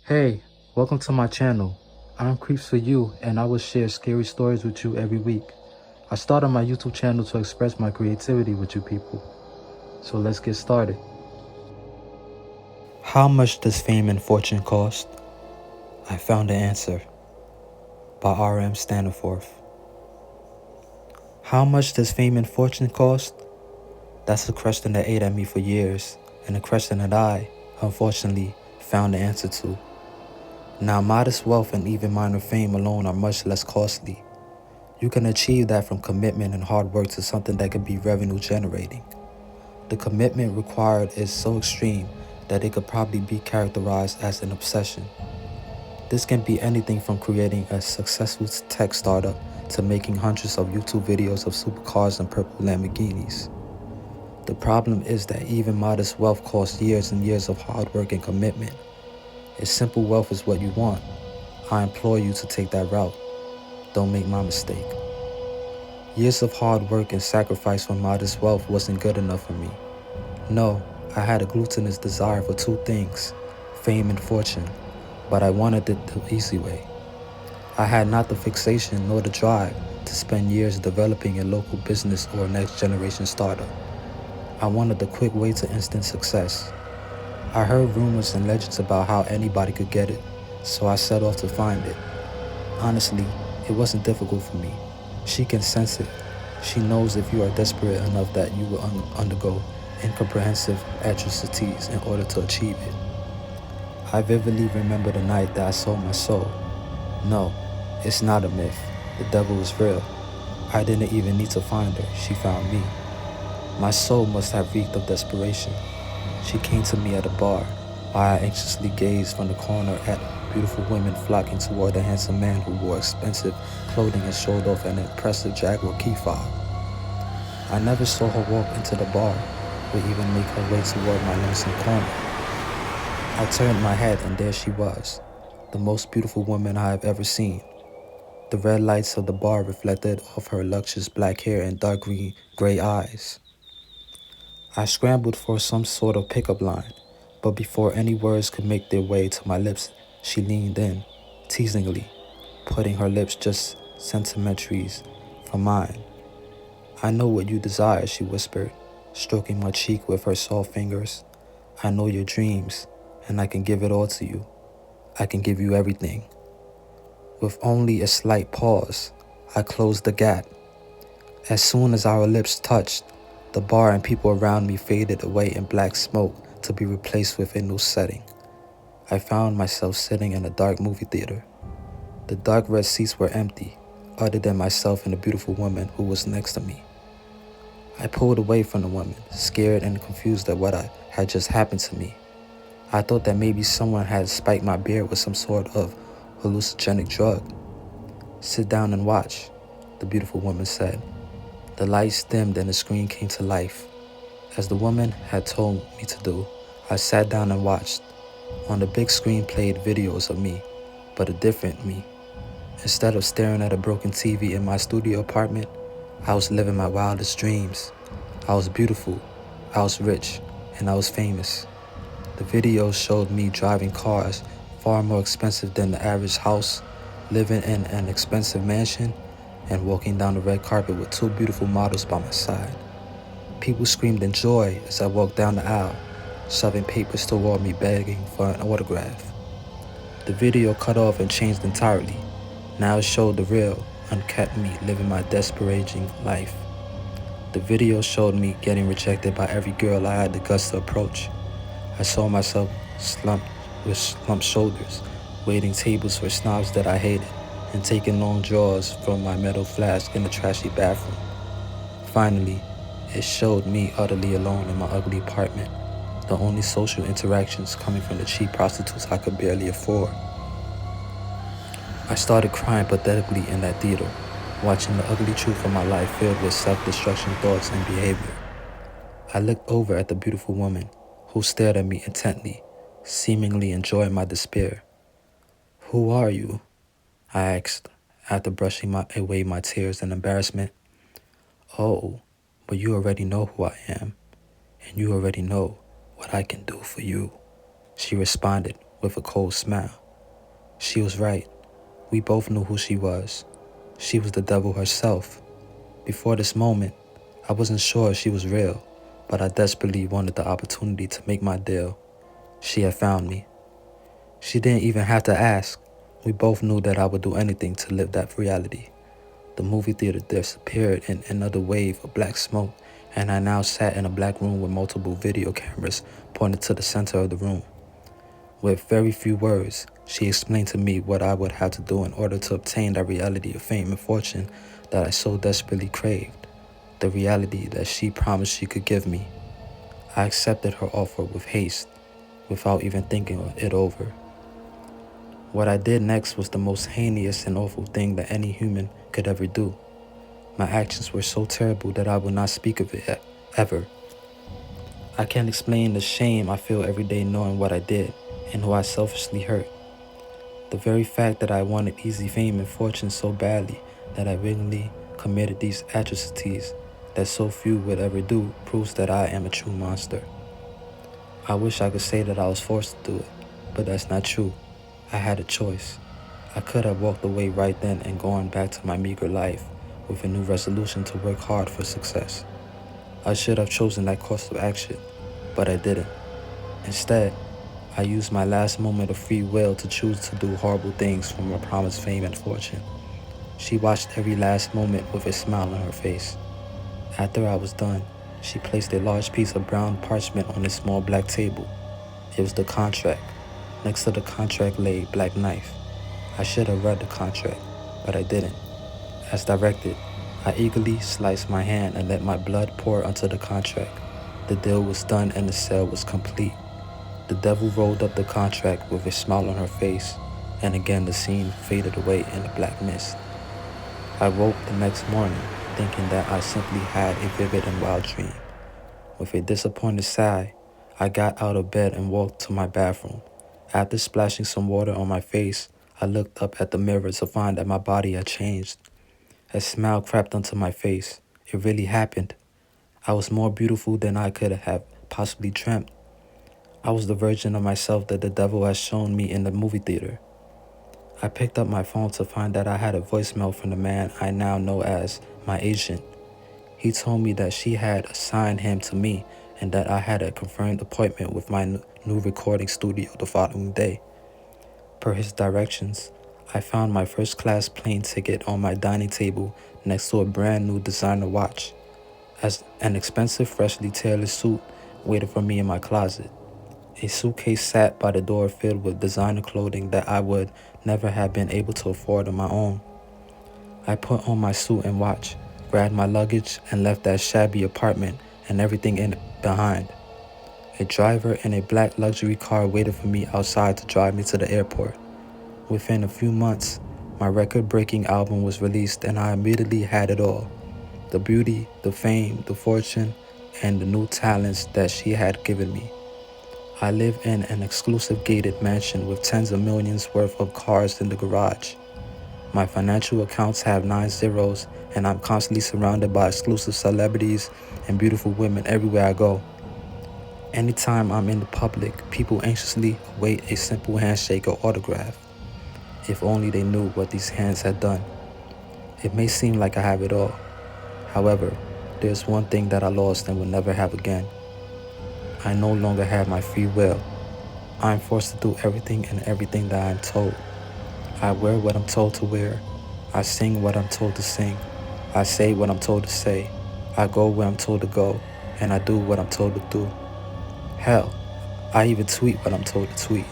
Hey, welcome to my channel. I'm Creeps for You, and I will share scary stories with you every week. I started my YouTube channel to express my creativity with you people. So let's get started. How much does fame and fortune cost? I found the answer by R.M. Staniforth. How much does fame and fortune cost? That's a question that ate at me for years, and a question that I, unfortunately, found the answer to. Now, modest wealth and even minor fame alone are much less costly. You can achieve that from commitment and hard work to something that can be revenue generating. The commitment required is so extreme that it could probably be characterized as an obsession. This can be anything from creating a successful tech startup to making hundreds of YouTube videos of supercars and purple Lamborghinis. The problem is that even modest wealth costs years and years of hard work and commitment. If simple wealth is what you want, I implore you to take that route. Don't make my mistake. Years of hard work and sacrifice for modest wealth wasn't good enough for me. No, I had a gluttonous desire for two things, fame and fortune, but I wanted it the easy way. I had not the fixation nor the drive to spend years developing a local business or a next generation startup. I wanted the quick way to instant success. I heard rumors and legends about how anybody could get it, so I set off to find it. Honestly, it wasn't difficult for me. She can sense it. She knows if you are desperate enough that you will undergo incomprehensive atrocities in order to achieve it. I vividly remember the night that I sold my soul. No, it's not a myth. The devil is real. I didn't even need to find her. She found me. My soul must have reeked of desperation. She came to me at a bar, while I anxiously gazed from the corner at beautiful women flocking toward a handsome man who wore expensive clothing and showed off an impressive Jaguar key fob. I never saw her walk into the bar or even make her way toward my lonesome corner. I turned my head and there she was, the most beautiful woman I have ever seen. The red lights of the bar reflected off her luscious black hair and dark gray eyes. I scrambled for some sort of pickup line, but before any words could make their way to my lips, she leaned in, teasingly, putting her lips just centimeters from mine. I know what you desire, she whispered, stroking my cheek with her soft fingers. I know your dreams, and I can give it all to you. I can give you everything. With only a slight pause, I closed the gap. As soon as our lips touched, the bar and people around me faded away in black smoke to be replaced with a new setting. I found myself sitting in a dark movie theater. The dark red seats were empty, other than myself and the beautiful woman who was next to me. I pulled away from the woman, scared and confused at what had just happened to me. I thought that maybe someone had spiked my beard with some sort of hallucinogenic drug. Sit down and watch, the beautiful woman said. The lights dimmed and the screen came to life. As the woman had told me to do, I sat down and watched. On the big screen played videos of me, but a different me. Instead of staring at a broken TV in my studio apartment, I was living my wildest dreams. I was beautiful, I was rich, and I was famous. The videos showed me driving cars far more expensive than the average house, living in an expensive mansion, and walking down the red carpet with two beautiful models by my side. People screamed in joy as I walked down the aisle, shoving papers toward me begging for an autograph. The video cut off and changed entirely. Now it showed the real, uncut me living my desperating life. The video showed me getting rejected by every girl I had the guts to approach. I saw myself slumped with slumped shoulders, waiting tables for snobs that I hated, and taking long draws from my metal flask in the trashy bathroom. Finally, it showed me utterly alone in my ugly apartment, the only social interactions coming from the cheap prostitutes I could barely afford. I started crying pathetically in that theater, watching the ugly truth of my life filled with self-destruction thoughts and behavior. I looked over at the beautiful woman, who stared at me intently, seemingly enjoying my despair. "Who are you?" I asked, after brushing away my tears and embarrassment. "Oh, but you already know who I am, and you already know what I can do for you," she responded with a cold smile. She was right. We both knew who she was. She was the devil herself. Before this moment, I wasn't sure she was real, but I desperately wanted the opportunity to make my deal. She had found me. She didn't even have to ask. We both knew that I would do anything to live that reality. The movie theater disappeared in another wave of black smoke, and I now sat in a black room with multiple video cameras pointed to the center of the room. With very few words, she explained to me what I would have to do in order to obtain that reality of fame and fortune that I so desperately craved, the reality that she promised she could give me. I accepted her offer with haste, without even thinking it over. What I did next was the most heinous and awful thing that any human could ever do. My actions were so terrible that I will not speak of it ever. I can't explain the shame I feel every day knowing what I did and who I selfishly hurt. The very fact that I wanted easy fame and fortune so badly that I willingly committed these atrocities that so few would ever do proves that I am a true monster. I wish I could say that I was forced to do it, but that's not true. I had a choice. I could have walked away right then and gone back to my meager life with a new resolution to work hard for success. I should have chosen that course of action, but I didn't. Instead, I used my last moment of free will to choose to do horrible things for my promised fame and fortune. She watched every last moment with a smile on her face. After I was done, she placed a large piece of brown parchment on a small black table. It was the contract. Next to the contract lay a black knife. I should have read the contract, but I didn't. As directed, I eagerly sliced my hand and let my blood pour onto the contract. The deal was done and the sale was complete. The devil rolled up the contract with a smile on her face, and again the scene faded away in the black mist. I woke the next morning thinking that I simply had a vivid and wild dream. With a disappointed sigh, I got out of bed and walked to my bathroom. After splashing some water on my face, I looked up at the mirror to find that my body had changed. A smile crept onto my face. It really happened. I was more beautiful than I could have possibly dreamt. I was the version of myself that the devil had shown me in the movie theater. I picked up my phone to find that I had a voicemail from the man I now know as my agent. He told me that she had assigned him to me and that I had a confirmed appointment with my new recording studio the following day. Per his directions, I found my first class plane ticket on my dining table next to a brand new designer watch, as an expensive freshly tailored suit waited for me in my closet. A suitcase sat by the door filled with designer clothing that I would never have been able to afford on my own. I put on my suit and watch, grabbed my luggage, and left that shabby apartment and everything in it behind. A driver in a black luxury car waited for me outside to drive me to the airport. Within a few months, my record-breaking album was released and I immediately had it all. The beauty, the fame, the fortune, and the new talents that she had given me. I live in an exclusive gated mansion with tens of millions worth of cars in the garage. My financial accounts have 9 zeros, and I'm constantly surrounded by exclusive celebrities and beautiful women everywhere I go. Anytime I'm in the public, people anxiously await a simple handshake or autograph. If only they knew what these hands had done. It may seem like I have it all. However, there's one thing that I lost and will never have again. I no longer have my free will. I'm forced to do everything and everything that I'm told. I wear what I'm told to wear. I sing what I'm told to sing. I say what I'm told to say. I go where I'm told to go. And I do what I'm told to do. Hell, I even tweet what I'm told to tweet.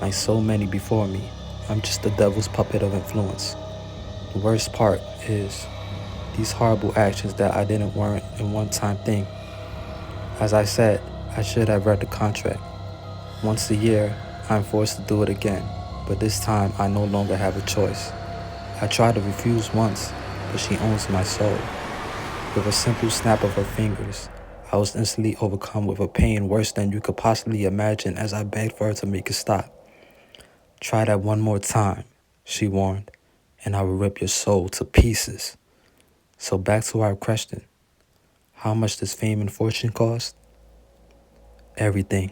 Like so many before me, I'm just the devil's puppet of influence. The worst part is these horrible actions that I didn't weren't a one-time thing. As I said, I should have read the contract. Once a year, I'm forced to do it again, but this time I no longer have a choice. I tried to refuse once, but she owns my soul. With a simple snap of her fingers, I was instantly overcome with a pain worse than you could possibly imagine as I begged for her to make it stop. Try that one more time, she warned, and I will rip your soul to pieces. So back to our question. How much does fame and fortune cost? Everything.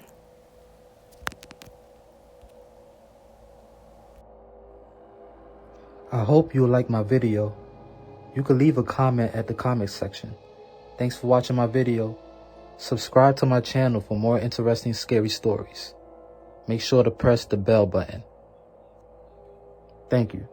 I hope you like my video. You can leave a comment at the comment section. Thanks for watching my video. Subscribe to my channel for more interesting scary stories. Make sure to press the bell button. Thank you.